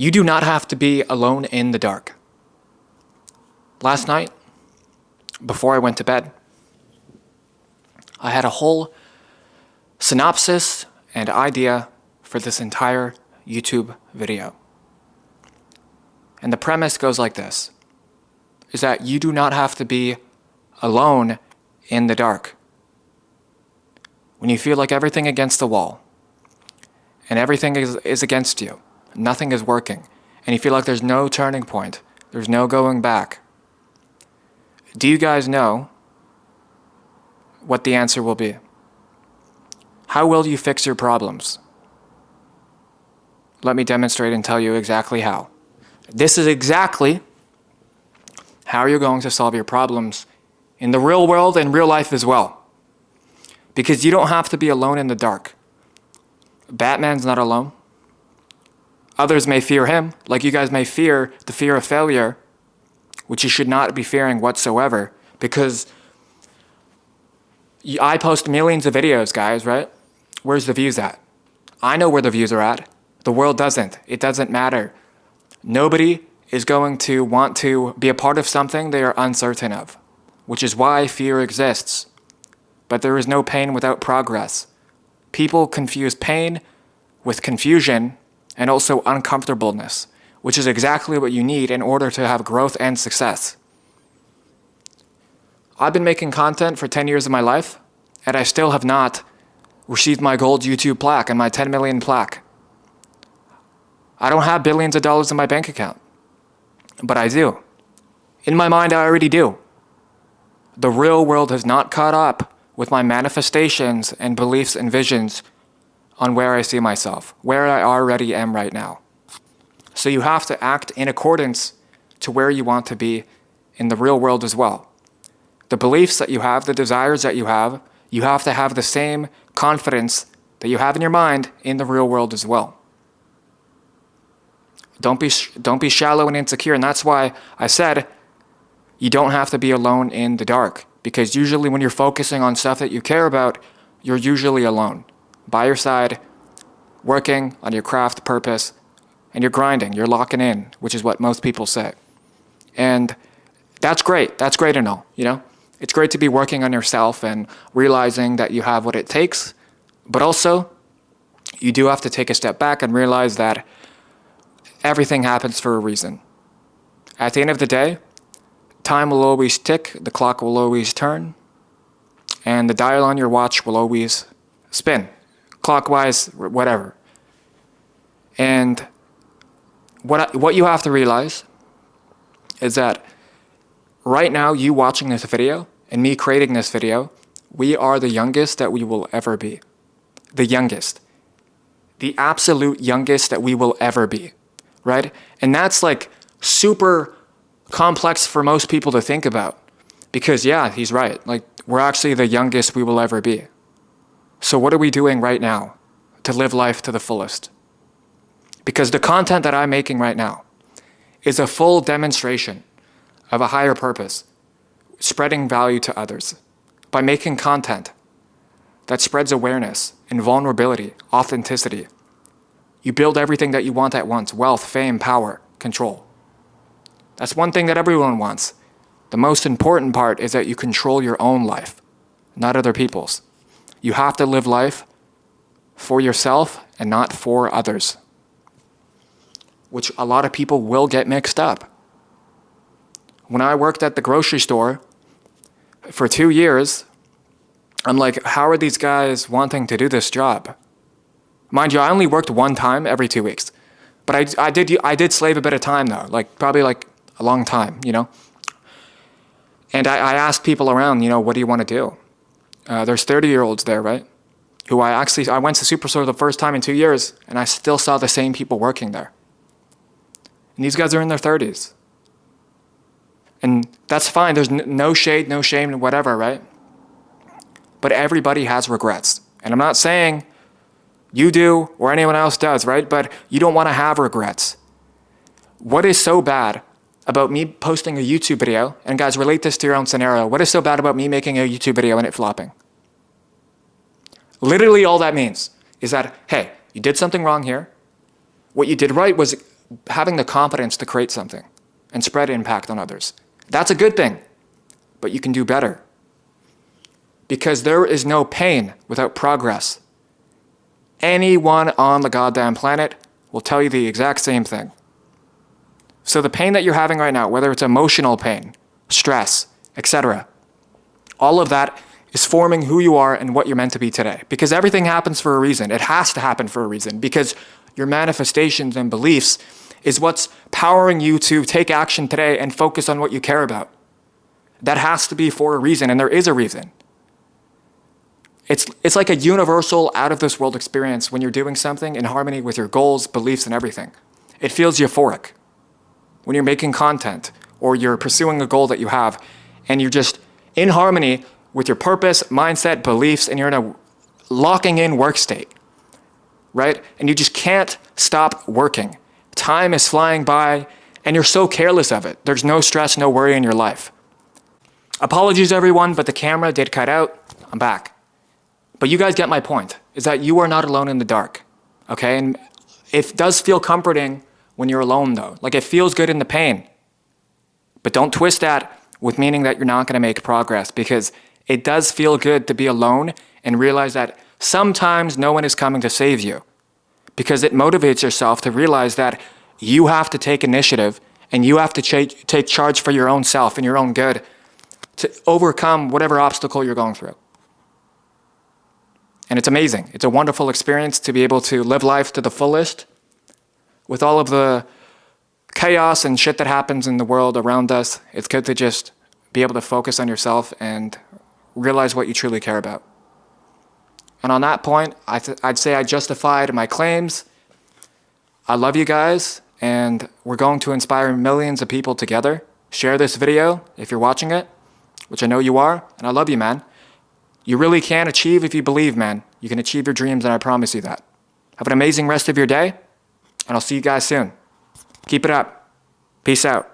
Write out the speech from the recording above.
You do not have to be alone in the dark. Last night, before I went to bed, I had a whole synopsis and idea for this entire YouTube video. And the premise goes like this, is that you do not have to be alone in the dark. When you feel like everything against the wall, and everything is against you, nothing is working, and you feel like there's no turning point, there's no going back, do you guys know what the answer will be? How will you fix your problems? Let me demonstrate and tell you exactly how. This is exactly how you're going to solve your problems in the real world and real life as well. Because you don't have to be alone in the dark. Batman's not alone. Others may fear him, like you guys may fear the fear of failure, which you should not be fearing whatsoever, because I post millions of videos, guys, right? Where's the views at? I know where the views are at. The world doesn't. It doesn't matter. Nobody is going to want to be a part of something they are uncertain of, which is why fear exists. But there is no pain without progress. People confuse pain with confusion and also uncomfortableness, which is exactly what you need in order to have growth and success. I've been making content for 10 years of my life, and I still have not received my gold YouTube plaque and my 10 million plaque. I don't have billions of dollars in my bank account, but I do. In my mind, I already do. The real world has not caught up with my manifestations and beliefs and visions on where I see myself, where I already am right now. So you have to act in accordance to where you want to be in the real world as well. The beliefs that you have, the desires that you have to have the same confidence that you have in your mind in the real world as well. Don't be shallow and insecure, and that's why I said you don't have to be alone in the dark, because usually when you're focusing on stuff that you care about, you're usually alone, by your side, working on your craft purpose, and you're grinding, you're locking in, which is what most people say. And that's great and all, you know? It's great to be working on yourself and realizing that you have what it takes, but also you do have to take a step back and realize that everything happens for a reason. At the end of the day, time will always tick, the clock will always turn, and the dial on your watch will always spin, clockwise, whatever. And what you have to realize is that right now, you watching this video and me creating this video, we are the youngest that we will ever be. The youngest. The absolute youngest that we will ever be, right? And that's like super complex for most people to think about, because yeah, he's right. Like, we're actually the youngest we will ever be. So what are we doing right now to live life to the fullest? Because the content that I'm making right now is a full demonstration of a higher purpose, spreading value to others by making content that spreads awareness and vulnerability, authenticity. You build everything that you want at once: wealth, fame, power, control. That's one thing that everyone wants. The most important part is that you control your own life, not other people's. You have to live life for yourself and not for others, which a lot of people will get mixed up. When I worked at the grocery store for 2 years, I'm like, how are these guys wanting to do this job? Mind you, I only worked one time every 2 weeks, but I did slave a bit of time though, probably a long time, you know? And I asked people around, you know, what do you want to do? There's 30-year-olds there, right? Who I went to Superstore the first time in 2 years, and I still saw the same people working there. And these guys are in their 30s. And that's fine. There's no shade, no shame, whatever, right? But everybody has regrets. And I'm not saying you do or anyone else does, right? But you don't want to have regrets. What is so bad about me posting a YouTube video? And guys, relate this to your own scenario. What is so bad about me making a YouTube video and it flopping? Literally all that means is that, hey, you did something wrong here. What you did right was having the confidence to create something and spread impact on others. That's a good thing, but you can do better. Because there is no pain without progress. Anyone on the goddamn planet will tell you the exact same thing. So the pain that you're having right now, whether it's emotional pain, stress, etc., all of that is forming who you are and what you're meant to be today. Because everything happens for a reason. It has to happen for a reason. Because your manifestations and beliefs is what's powering you to take action today and focus on what you care about. That has to be for a reason, and there is a reason. It's like a universal, out-of-this-world experience when you're doing something in harmony with your goals, beliefs, and everything. It feels euphoric. When you're making content or you're pursuing a goal that you have and you're just in harmony with your purpose, mindset, beliefs, and you're in a locking in work state, right? And you just can't stop working. Time is flying by and you're so careless of it. There's no stress, no worry in your life. Apologies everyone, but the camera did cut out. I'm back. But you guys get my point, is that you are not alone in the dark, okay? And it does feel comforting when you're alone though. Like it feels good in the pain. But don't twist that with meaning that you're not gonna make progress, because it does feel good to be alone and realize that sometimes no one is coming to save you, because it motivates yourself to realize that you have to take initiative and you have to take charge for your own self and your own good to overcome whatever obstacle you're going through. And it's amazing. It's a wonderful experience to be able to live life to the fullest with all of the chaos and shit that happens in the world around us. It's good to just be able to focus on yourself and realize what you truly care about. And on that point, I'd say I justified my claims. I love you guys, and we're going to inspire millions of people together. Share this video if you're watching it, which I know you are, and I love you, man. You really can achieve if you believe, man. You can achieve your dreams, and I promise you that. Have an amazing rest of your day, and I'll see you guys soon. Keep it up. Peace out.